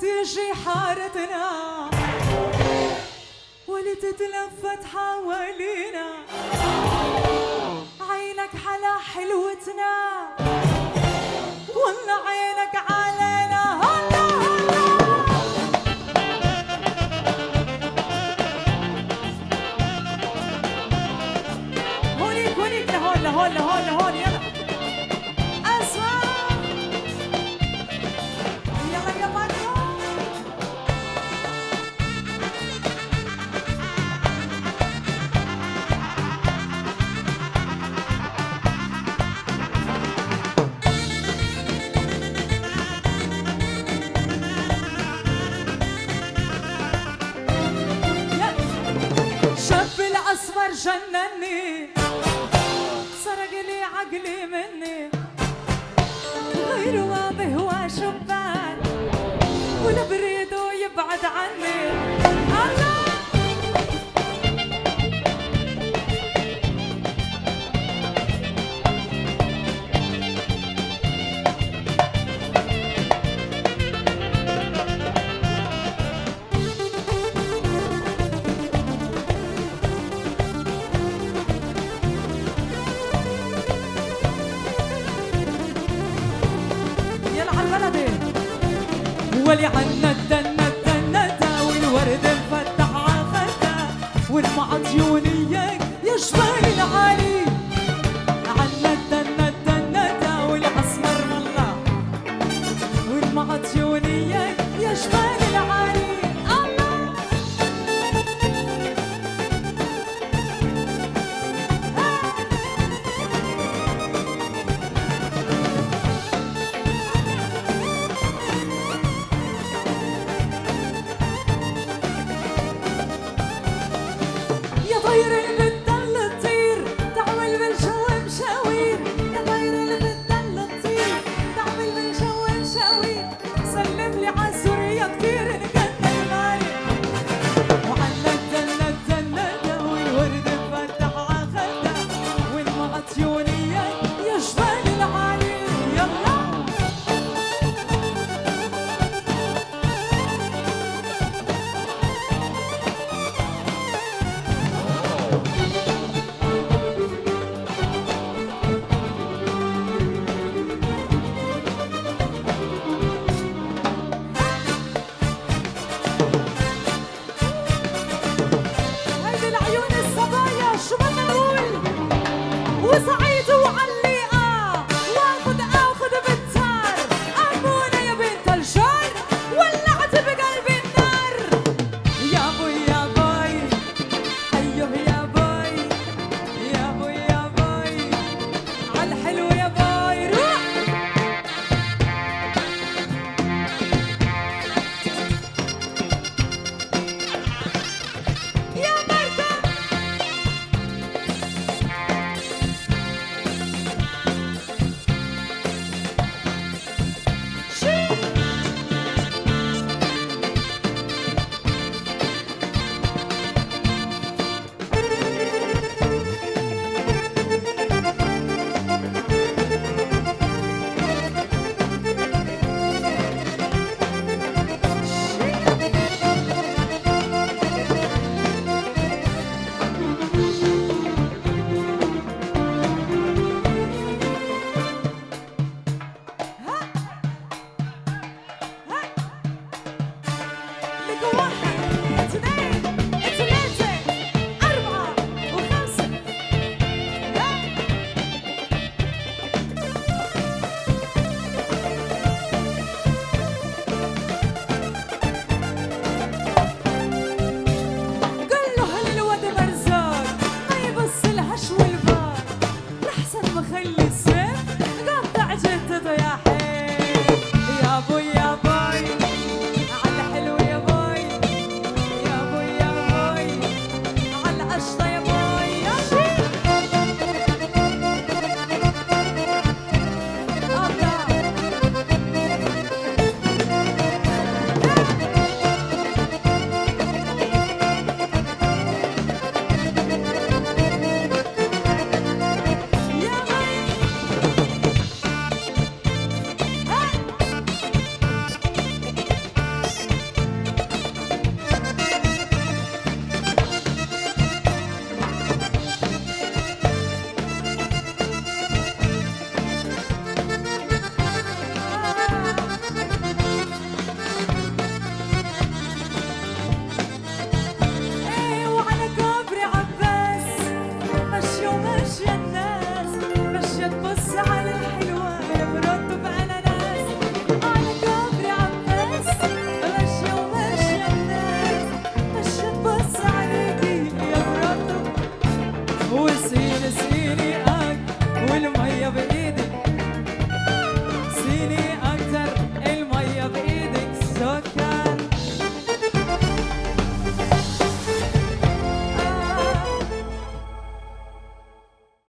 تيجي حارتنا ولتتلفت حوالينا، عينك على حلوتنا والله عينك علينا. هلا هلا هونيك هونيك لهون لهون لهون لهون. يلا اسمع يلا يا مانيو. شاب الأسمر جنني، سرق لي عقلي مني، غير ما بهوى شبان ولا بريده يبعد عني. الله ولي عنا الدنة الدنة والورد مفتح عخدة والمعطيونية يشبه العالي. عنا الدنة الدنة والأسمر والله والمعطيونية يشبه العالي. طير البتضل تطير تعمل بالجو مشاوير، يا طير البتضل تطير تعمل بالجو مشاوير. سلم لي عالسورية كتير نكتر المالي، وعنا الدنة الدنة والورد مفتح عخدة والمعطيونية يشبه العالي. يلا هيا بايدي